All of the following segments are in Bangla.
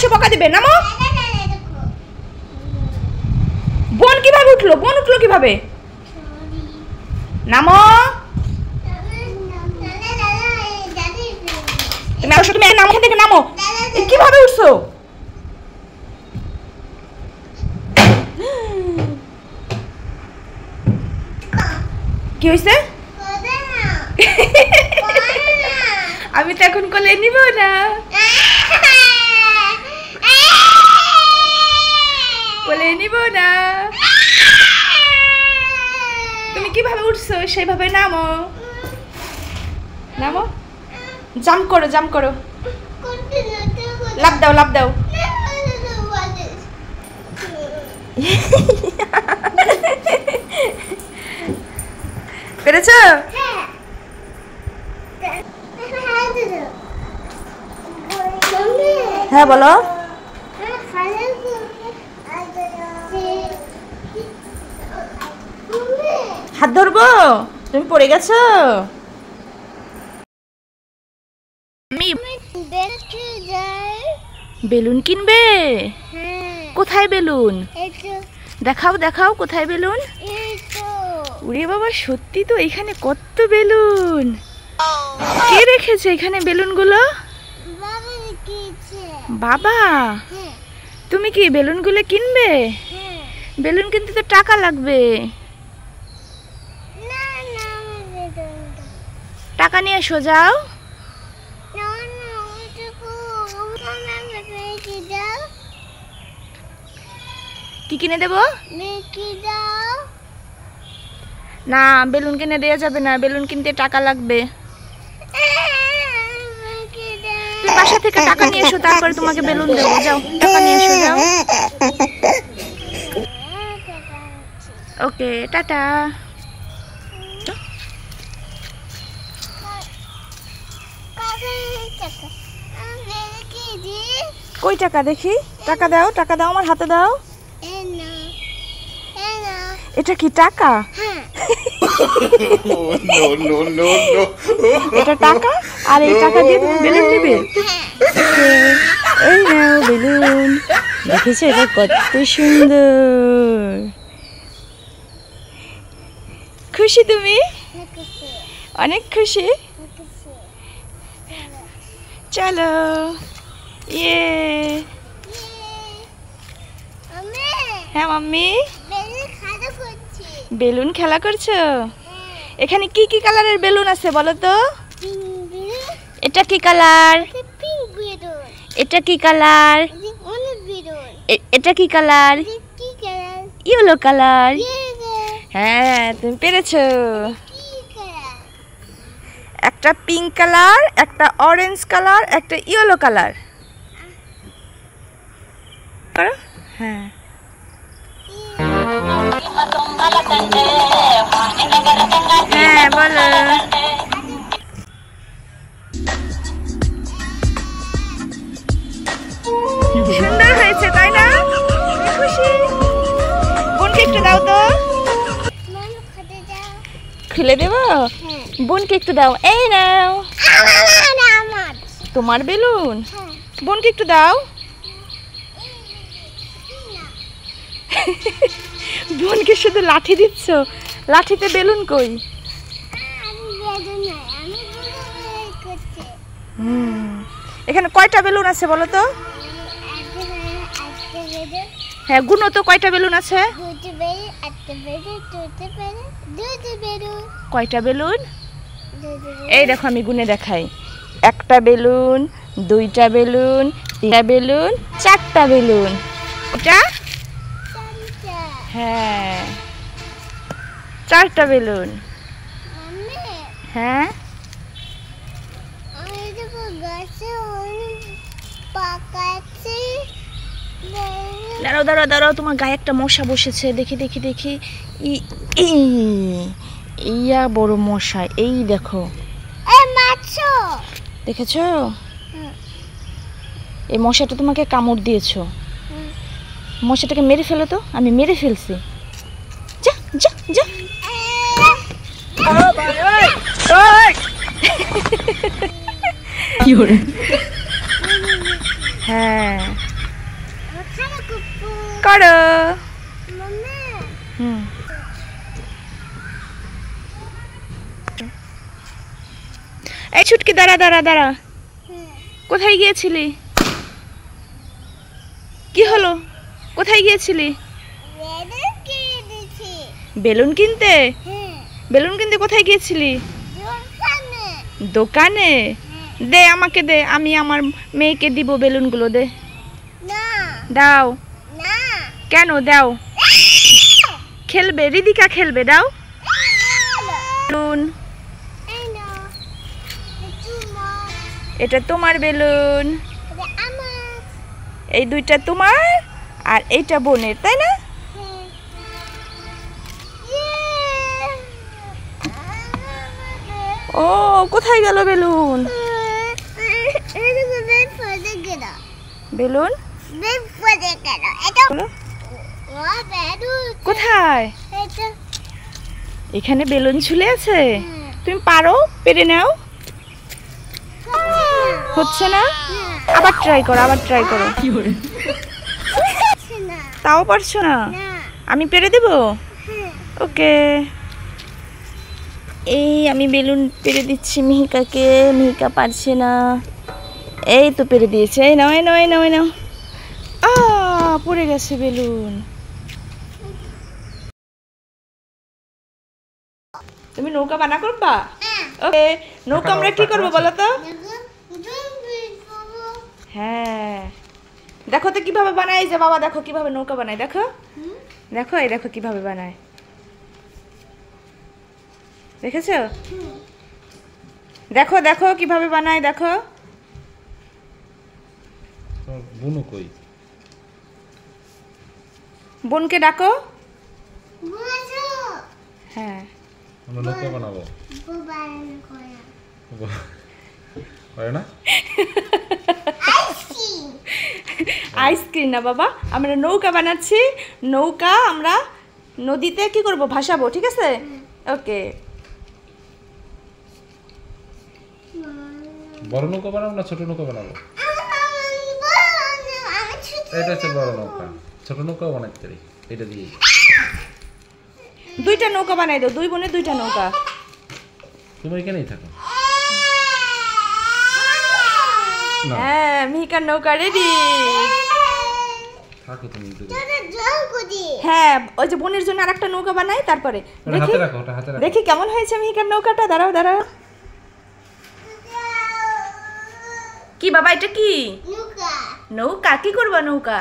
এসে বকা দিবে। নামো। বোন কিভাবে উঠলো? বোন উঠলো কিভাবে? নামো। তুমি আসো, তুমি নামো থেকে নামো। কিভাবে উঠছো? কি হয়েছে? আমি তো এখন কোলে নিব না। কোলে নিব না। তুমি কিভাবে উঠছো সেইভাবে নামো। নামো। জাম্প করো, জাম্প করো। লাফ দাও, লাফ দাও। পেরেছো? হ্যাঁ বলো। হাত ধরবো? তুমি পড়ে গেছো? বেলুন কিনবে? কোথায় বেলুন? দেখাও, দেখাও কোথায় বেলুন। ওরে বাবা, সত্যি তো এখানে কত বেলুন। কে রেখেছে এখানে বেলুনগুলো? বাবা। তুমি কি বেলুনগুলো কিনবে? বেলুন কিনতে তো টাকা লাগবে। টাকা নিয়ে এসো, যাও। কি কিনে দেবো? না, বেলুন কিনে দেওয়া যাবে না। বেলুন কিনতে টাকা লাগবে। তুমি বাসা থেকে টাকা নিয়ে এসো, তারপরে তোমাকে বেলুন দেবো। যাও, টাকা নিয়ে এসো, যাও। ওকে, টাটা। কই টাকা দেখি? টাকা দাও, টাকা দাও, আমার হাতে দাও। এটা কি টাকা? এটা টাকা? আর এই টাকা দিয়ে তুমি বেলুন নেবে? এই নাও বেলুন। দেখেছো এটা কত সুন্দর। খুশি তুমি? অনেক খুশি। চলো। ইয়ে। হ্যাঁ মাম্মি। বেলুন খেলা করছো? এখানে কি কি কালারের বেলুন আছে বলো তো? এটা কি কালার? এটা কি কালার? এটা কি কালার? Yellow colour. হ্যাঁ, তুমি পেরেছো। একটা পিঙ্ক কালার, একটা অরেঞ্জ কালার, একটা ইয়েলো কালার। হ্যাঁ। হ্যাঁ বলো। সুন্দর হয়েছে তাই না? খুশি? বোনকে একটু দাও তো। খুলে দেবো? বোনকে একটু দাও। এই নাও। তোমার বেলুন? বোনকে একটু দাও। বোনকে শুধু লাঠি দিচ্ছ। লাঠিতে বেলুন কই? এখানে কয়টা বেলুন আছে বলো তো? হ্যাঁ, গুনো তো কয়টা বেলুন আছে? কয়টা বেলুন? এই দেখো, আমি গুনে দেখাই। একটা বেলুন, দুইটা বেলুন, তিনটা বেলুন, চারটা বেলুন। এটা? হ্যাঁ, চারটা বেলুন। হ্যাঁ, দাঁড়াও দাঁড়াও দাঁড়াও, তোমার গায়ে একটা মশা বসেছে। দেখি দেখি দেখি। ইয়া বড় মশা। এই দেখো, দেখেছো? এই মশাটা তোমাকে কামড় দিয়েছো। মশাটাকে মেরে ফেলো তো। আমি মেরে ফেলছি। যা যা যা। হ্যাঁ, করো। এই ছুটকি দাঁড়া দাঁড়া দাঁড়া, কোথায় গিয়েছিলি? কি হলো, কোথায় গিয়েছিলি? বেলুন কিনতে? বেলুন কিনতে কোথায় গিয়েছিলি? দোকানে। দে আমাকে দে, আমি আমার মেয়েকে দিব বেলুনগুলো। দে। দাও। কেন দাও? খেলবে, রিদিকা খেলবে, দাও বেলুন। এটা তোমার বেলুন, এই দুইটা তোমার আর এইটা বোনের, তাই না? ও কোথায় গেল বেলুন? বেলুন কোথায়? এখানে বেলুন ঝুলে আছে, তুমি পারো, পেরে নাও। হচ্ছে না? আবার ট্রাই করো, আবার ট্রাই করো। তাও পারছো না? আমি পেরে দেব। ওকে, এই আমি বেলুন পেরে দিচ্ছি মিহিকাকে। মিহিকা পারছে না, এই তো পেরে দিয়েছে। এই নাও, এই নাও, এই নাও, এই নাও। পড়ে গেছে বেলুন। তুমি নৌকা বানা করবা? ওকে, নৌকা আমরা কি করবো বলো তো? হ্যাঁ, দেখো তো কিভাবে বানায়। যে বাবা দেখো কিভাবে নৌকা বানায়, দেখো দেখো, এই দেখো কিভাবে বানায়, দেখেছো? দেখো দেখো কিভাবে বানায়, দেখো। বোনও কই? বোনকে ডাকো। হ্যাঁ, আমরা নৌকা বানাবো। পারে না? আইসক্রিম না বাবা, আমরা নৌকা বানাচ্ছি। নৌকা আমরা নদীতে কি করব, ভাসাবো, ঠিক আছে? ওকে। বড় নৌকা বানাবো না ছোট নৌকা বানাবো? এটা হচ্ছে বড় নৌকা, ছোট নৌকাও বানাতে পারি এটা দিয়ে। দুইটা নৌকা বানাই দাও, দুই বোনের দুইটা নৌকা। তুমি এখানেই থাকো। হ্যাঁ, মিহিকার নৌকা রেডি। থাকো তুমি। হ্যাঁ, ওই যে বোনের জন্য আরেকটা নৌকা বানাই, তারপরে দেখি দেখি কেমন হয়েছে মিহিকার নৌকাটা। দাঁড়াও দাঁড়াও। কি বাবা, এটা কি? নৌকা। কি করবা নৌকা?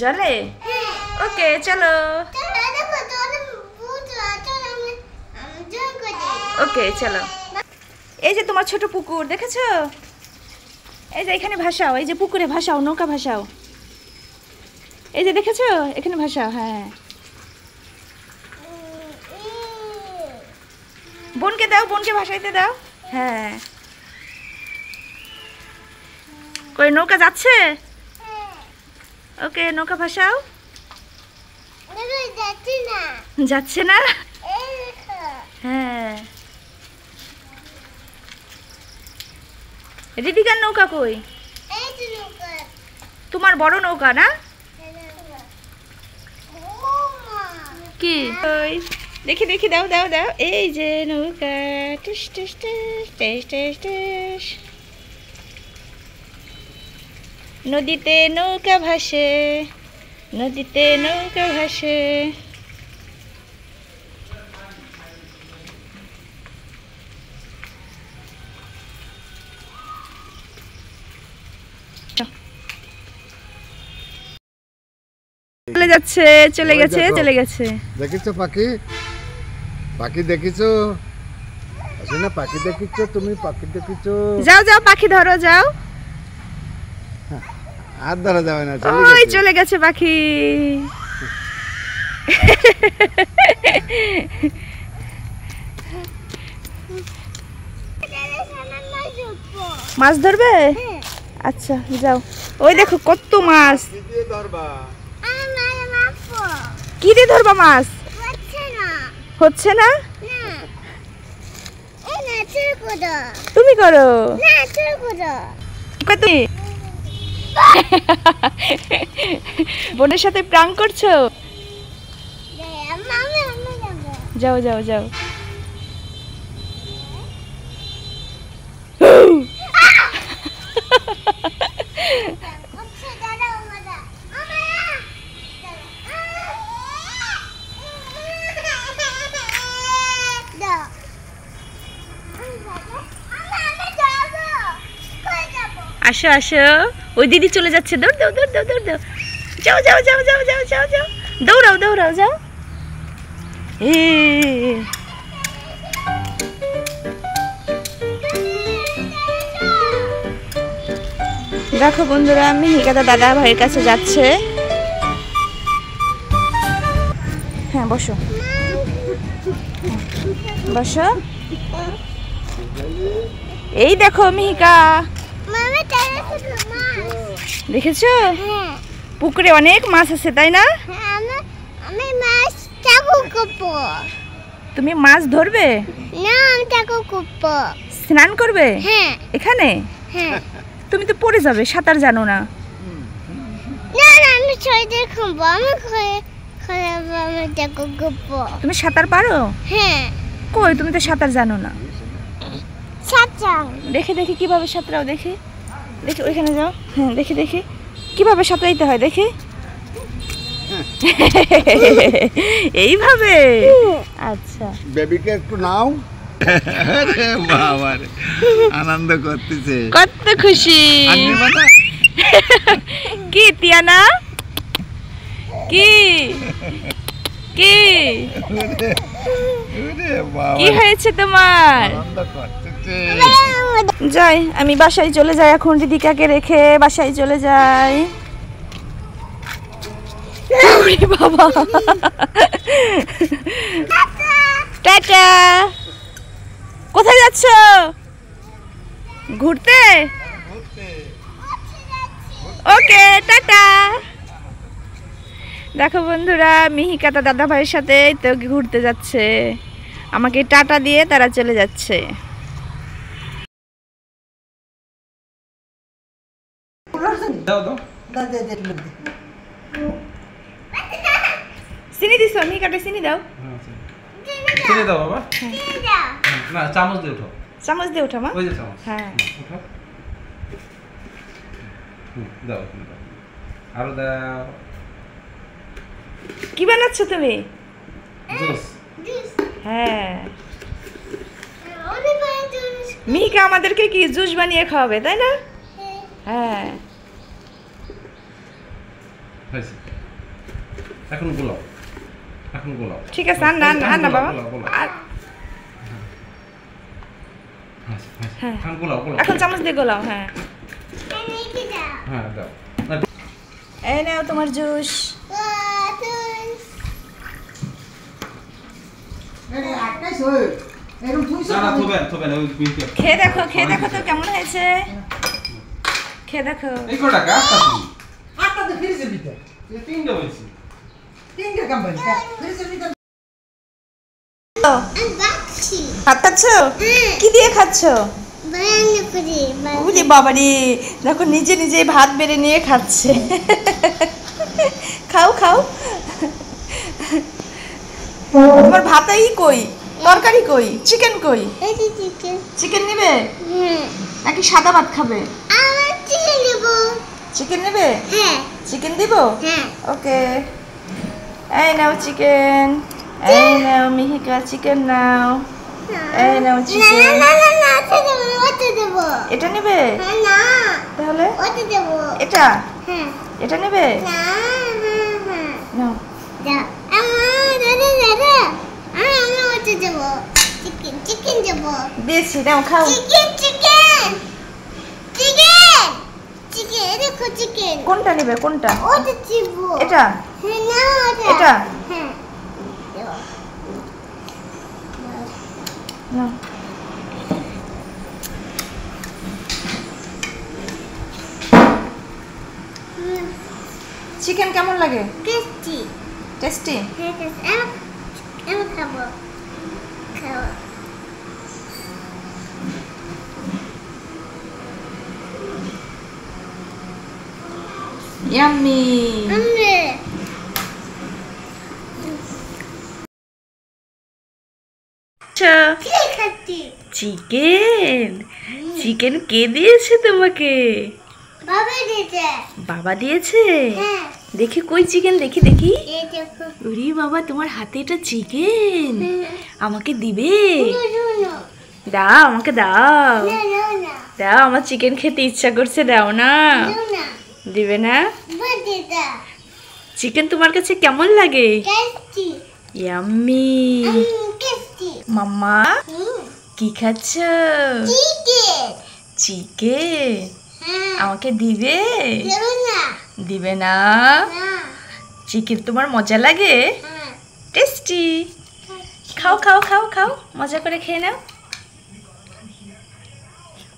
জলে? ওকে চলো। ওকে চলো। এই যে তোমার ছোট পুকুর, দেখেছো? এই যে এখানে ভাসাও, এই যে পুকুরে ভাসাও, নৌকা ভাসাও। এই যে দেখেছো, এখানে ভাসাও। হ্যাঁ, বোনকে দাও, বোনকে ভাসাইতে দাও। হ্যাঁ, কই নৌকা যাচ্ছে? ওকে, নৌকা ভাসাও। যাচ্ছে না? হ্যাঁ, রিদিকার নৌকা কই? তোমার বড় নৌকা না? কি দেখি দেখি, দাও দাও দাও। এই যে নৌকা, টিস টিস টিস টিস টিস টিস। নদীতে নৌকা ভাসে, নদীতে নৌকা ভাসে। চলে যাচ্ছে, চলে গেছে, চলে গেছে। দেখিছো পাখি? পাখি দেখিছো? আসলে না, পাখি দেখিছো তুমি? পাখি দেখিছো? যাও যাও, পাখি ধরো, যাও। আর ধরা যাবে না, ওই চলে গেছে পাখি। মাছ ধরবে? আচ্ছা যাও। ওই দেখো কত মাছ। কি দিয়ে ধরবা মাছ? হচ্ছে না? তুমি করো। তুমি বোনের সাথে প্রাঙ্ক করছো? যাও যাও যাও। আসো আসো, ওই দিদি চলে যাচ্ছে, দৌড় দাও দৌড় দাও দৌড় দাও, যাও যাও যাও যাও যাও যাও যাও, দৌড়াও দৌড়াও যাও। দেখো বন্ধুরা, মিহিকাদা দাদা ভাইয়ের কাছে যাচ্ছে। হ্যাঁ বসো বসো। এই দেখো মিহিকা, দেখেছো পুকুরে অনেক মাছ আছে তাই না? তুমি মাছ ধরবে না? আমি টাকা করব। স্নান করবে? হ্যাঁ। এখানে? হ্যাঁ। তুমি তো পড়ে যাবে, সাঁতার জানো না। না না, আমি ছয় দেখব। আমি আমি টাকা করব। তুমি সাঁতার পারো? হ্যাঁ। কই, তুমি তো সাঁতার জানো না। সাঁতার দেখে দেখে কিভাবে সাঁতরাও, দেখি দেখি, ওইখানে যাও। হ্যাঁ দেখি দেখি কিভাবে সাঁতরাইতে হয়, দেখি। এইভাবে? আচ্ছা, বেবিকে একটু নাও। বাবা রে, আনন্দ করতেছে, কত খুশি। কি তিয়ানা, কি কি কি হয়েছে তোমার? যাই, আমি বাসায় চলে যাই এখন, দিদিকাকে রেখে বাসায় চলে যাই। বাবা টাটা। কোথায় যাচ্ছ? ঘুরতে? ওকে টাটা। দেখো বন্ধুরা, মিহিকাতা দাদা ভাইয়ের সাথে তো ঘুরতে যাচ্ছে, আমাকে টাটা দিয়ে তারা চলে যাচ্ছে। চিনি দিছো? মিহিকাটা চিনি দাও। চিনি দাও বাবা। না, চামচ দিয়ে উঠো। চামচ দিয়ে উঠো মা। ওই যে চামচ। হ্যাঁ উঠো। দাও দাও, আরো দাও। কি বানাচ্ছো তুমি? জুস। হ্যাঁ, মিহিকা আমাদেরকে কি জুস বানিয়ে খাওয়াবে তাই না? হ্যাঁ। হয়েছে, এখন গোলাও, এখন গোলাও। ঠিক আছে, আর না আর না বাবা। আর হ্যাঁ, এখন গোলাও গোলাও। এখন চামচ দিয়ে গোলাও। হ্যাঁ হ্যাঁ দাও। এই নাও তোমার জুস। খেয়ে দেখো, খেয়ে দেখো তো কেমন হয়েছে, খেয়ে দেখো। এই কটা কাজ করছি? আটটা তো ফ্রিজের ভিতর। এই তিনটা হয়েছে। তিনটে কোম্পানি ফ্রিজের ভিতর। ভাত খাচ্ছ? কি দিয়ে খাচ্ছ? বুঝলি বাবারি, দেখো নিজে নিজে ভাত বেড়ে নিয়ে খাচ্ছে। খাও খাও। তোমার ভাতাই কই, তরকারি কই, চিকেন কই? চিকেন নেবে নাকি সাদা ভাত খাবে? চিকেন নেবে? চিকেন দিব? ওকে, এই নাও চিকেন, এই নাও মিহিকা চিকেন নাও, এই নাও চিকেন। এটা নেবে? তাহলে এটা, এটা নেবে? নাও। দিয়েছি, নাও খাও। কোনটা নেবে, কোনটা? এটা, এটা নাও। চিকেন কেমন লাগে? টেস্টি। টেস্টি? আমি খাবো। ইয়াম্মি আমি কি খাচ্ছি চিকেন চিকেন কে দিয়েছে তোমাকে? বাবা দিতে বাবা দিয়েছে। হ্যাঁ দেখি কই চিকেন, দেখি দেখি। এই দেখো ওরে বাবা, তোমার হাতে এটা চিকেন, আমাকে দিবে? শুনো দাও, আমাকে দাও, না না না দাও, আমার চিকেন খেতে ইচ্ছা করছে, দাও না। না দিবে না? বাদিটা চিকেন তোমার কাছে কেমন লাগে? Tasty yummy. টেস্টি মাম্মা কি খাচ্ছ? চিকেন চিকেন হ্যাঁ আমাকে দিবে? দেবো না দিবে না? না চিকেন তোমার মজা লাগে? হ্যাঁ টেস্টি। খাও খাও খাও খাও, মজা করে খেয়ে নাও।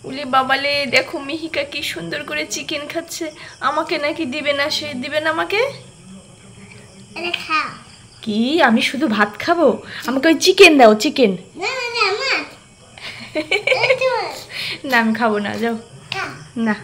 উলি বাবালে, দেখো মিহিকা কি সুন্দর করে চিকেন খাচ্ছে, আমাকে নাকি দিবে না, সে দিবে না আমাকে। এটা খাও কি আমি শুধু ভাত খাবো? আমাকে ওই চিকেন দাও, চিকেন। না না না মা এটা না আমি খাবো না, যাও। খাও না